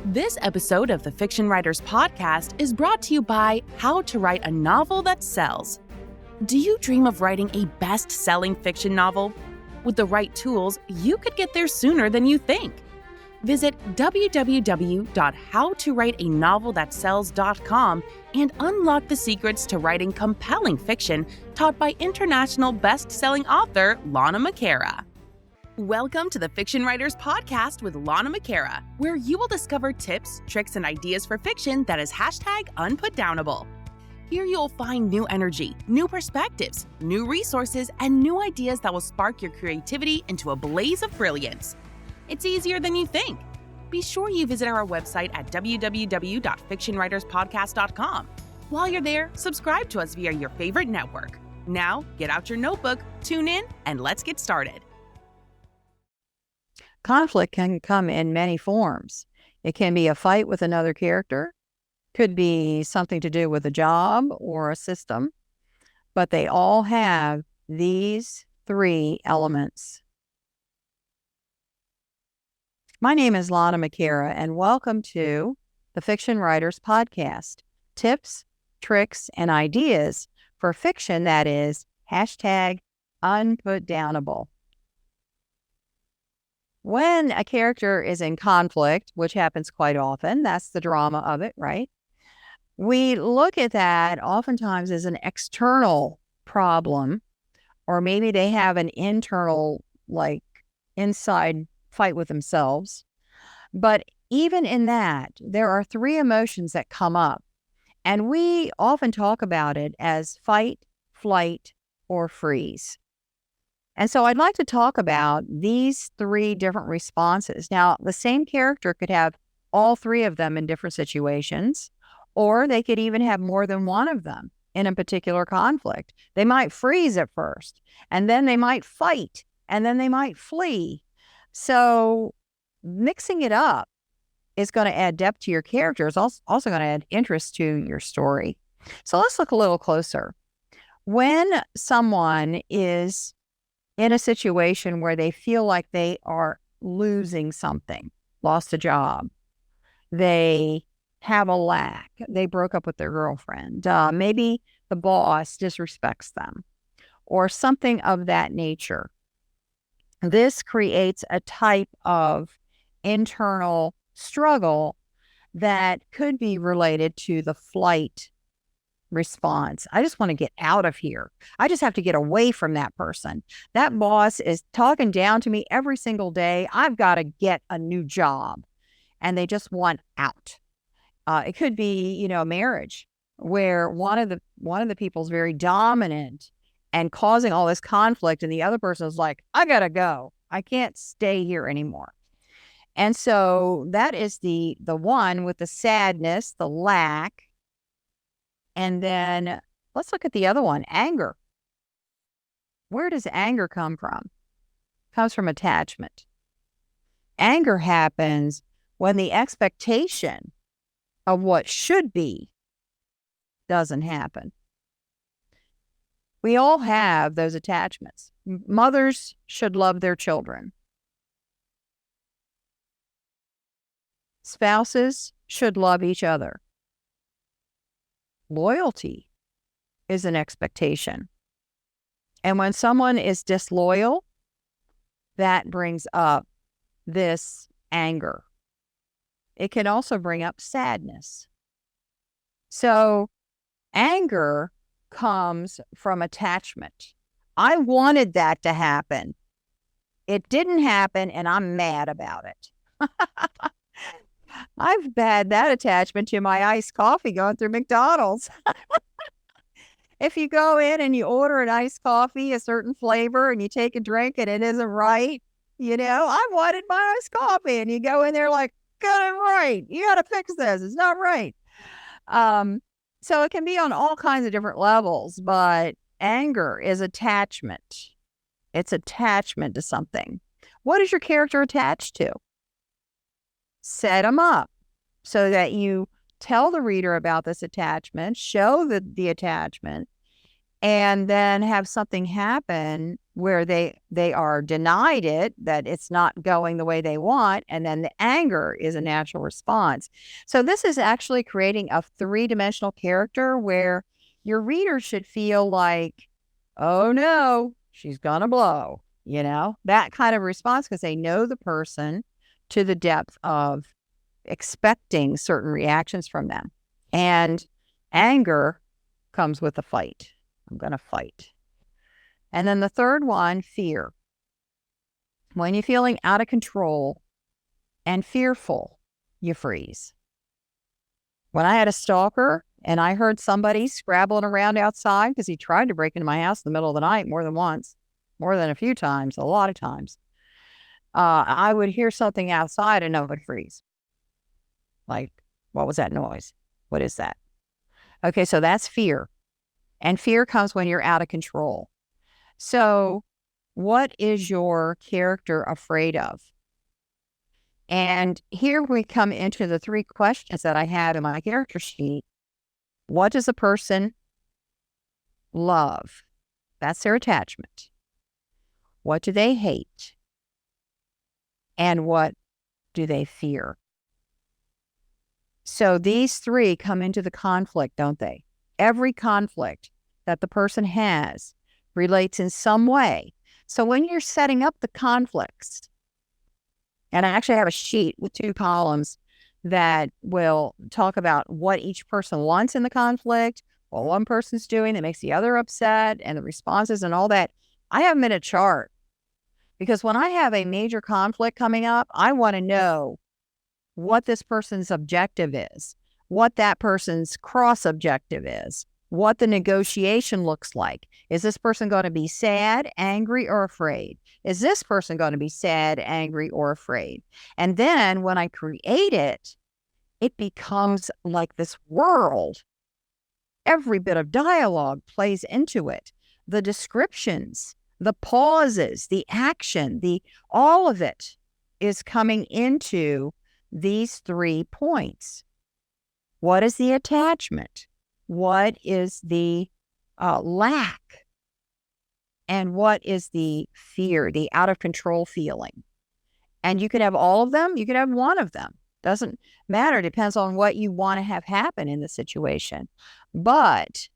This episode of the Fiction Writers Podcast is brought to you by How to Write a Novel That Sells. Do you dream of writing a best-selling fiction novel? With the right tools, you could get there sooner than you think. Visit www.howtowriteanovelthatsells.com and unlock the secrets to writing compelling fiction taught by international best-selling author Lana McAra. Welcome to the Fiction Writers Podcast with Lana McAra, where you will discover tips, tricks, and ideas for fiction that is #unputdownable. Here you'll find new energy, new perspectives, new resources, and new ideas that will spark your creativity into a blaze of brilliance. It's easier than you think. Be sure you visit our website at www.fictionwriterspodcast.com. While you're there, subscribe to us via your favorite network. Now, get out your notebook, tune in, and let's get started. Conflict can come in many forms. It can be a fight with another character, could be something to do with a job or a system, but they all have these three elements. My name is Lana McAra, and welcome to the Fiction Writers Podcast. Tips, tricks, and ideas for fiction that is #unputdownable. When a character is in conflict, which happens quite often, that's the drama of it, right? We look at that oftentimes as an external problem, or maybe they have an internal, inside fight with themselves. But even in that, there are three emotions that come up, and we often talk about it as fight, flight, or freeze. And so I'd like to talk about these three different responses. Now, the same character could have all three of them in different situations, or they could even have more than one of them in a particular conflict. They might freeze at first, and then they might fight, and then they might flee. So mixing it up is going to add depth to your character. It's also going to add interest to your story. So let's look a little closer. When someone is in a situation where they feel like they are losing something, lost a job, they have a lack, they broke up with their girlfriend, maybe the boss disrespects them, or something of that nature. This creates a type of internal struggle that could be related to the flight response. I just want to get out of here. I just have to get away from that person. That boss is talking down to me every single day. I've got to get a new job. And they just want out. It could be, a marriage where one of the people's very dominant and causing all this conflict, and the other person is like, I gotta go. I can't stay here anymore. And so that is the one with the sadness, the lack. And then let's look at the other one, anger. Where does anger come from? It comes from attachment. Anger happens when the expectation of what should be doesn't happen. We all have those attachments. Mothers should love their children. Spouses should love each other. Loyalty is an expectation. And when someone is disloyal, that brings up this anger. It can also bring up sadness. So anger comes from attachment. I wanted that to happen. It didn't happen, and I'm mad about it. I've had that attachment to my iced coffee going through McDonald's. If you go in and you order an iced coffee, a certain flavor, and you take a drink and it isn't right, I wanted my iced coffee. And you go in there like, got it right. You got to fix this. It's not right. So it can be on all kinds of different levels, but anger is attachment. It's attachment to something. What is your character attached to? Set them up so that you tell the reader about this attachment, show the attachment, and then have something happen where they are denied it, that it's not going the way they want, and then the anger is a natural response. So this is actually creating a three-dimensional character where your reader should feel like, oh no, she's gonna blow, that kind of response, because they know the person to the depth of expecting certain reactions from them. And anger comes with a fight. I'm going to fight. And then the third one, fear. When you're feeling out of control and fearful, you freeze. When I had a stalker and I heard somebody scrabbling around outside because he tried to break into my house in the middle of the night more than once, more than a few times, a lot of times, I would hear something outside and I would freeze. Like, what was that noise? What is that? Okay, so that's fear. And fear comes when you're out of control. So what is your character afraid of? And here we come into the three questions that I had in my character sheet. What does a person love? That's their attachment. What do they hate? And what do they fear? So these three come into the conflict, don't they? Every conflict that the person has relates in some way. So when you're setting up the conflicts, and I actually have a sheet with 2 columns that will talk about what each person wants in the conflict, what one person's doing that makes the other upset, and the responses and all that. I have them in a chart because when I have a major conflict coming up, I want to know what this person's objective is, what that person's cross objective is, what the negotiation looks like. Is this person going to be sad, angry, or afraid? Is this person going to be sad, angry, or afraid? And then when I create it, it becomes like this world. Every bit of dialogue plays into it. The descriptions, the pauses, the action, all of it is coming into these 3 points. What is the attachment? What is the lack? And what is the fear, the out of control feeling? And you could have all of them. You could have one of them. Doesn't matter. Depends on what you want to have happen in the situation. But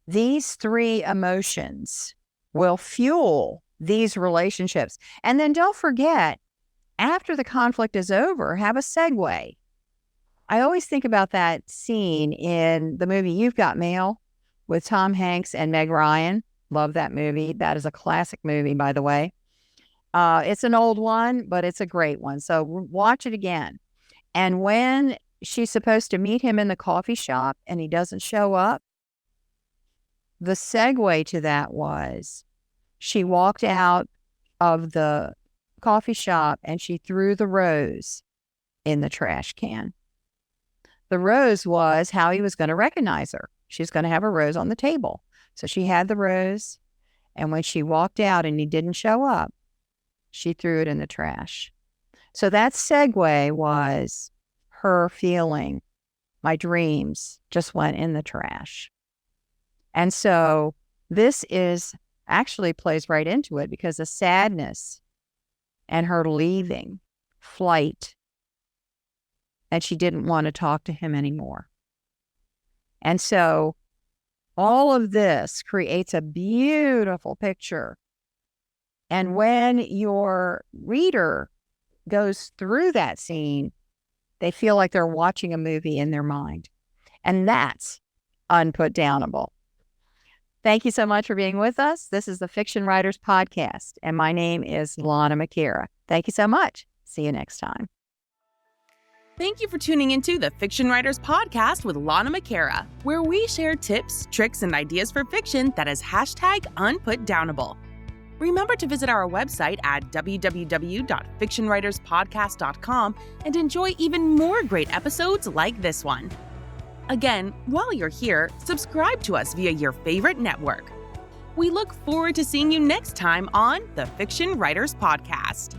these 3 emotions will fuel these relationships. And then don't forget, after the conflict is over, have a segue. I always think about that scene in the movie You've Got Mail with Tom Hanks and Meg Ryan. Love that movie. That is a classic movie, by the way. It's an old one, but it's a great one. So watch it again. And when she's supposed to meet him in the coffee shop and he doesn't show up, the segue to that was she walked out of the coffee shop and she threw the rose in the trash can. The rose was how he was going to recognize her. She's going to have a rose on the table. So she had the rose, and when she walked out and he didn't show up, she threw it in the trash. So that segue was her feeling, my dreams just went in the trash. And so this is actually plays right into it because the sadness and her leaving, flight, and she didn't want to talk to him anymore. And so all of this creates a beautiful picture. And when your reader goes through that scene, they feel like they're watching a movie in their mind. And that's unputdownable. Thank you so much for being with us. This is the Fiction Writers Podcast, and my name is Lana McAra. Thank you so much. See you next time. Thank you for tuning into the Fiction Writers Podcast with Lana McAra, where we share tips, tricks, and ideas for fiction that is #unputdownable. Remember to visit our website at www.fictionwriterspodcast.com and enjoy even more great episodes like this one. Again, while you're here, subscribe to us via your favorite network. We look forward to seeing you next time on the Fiction Writers Podcast.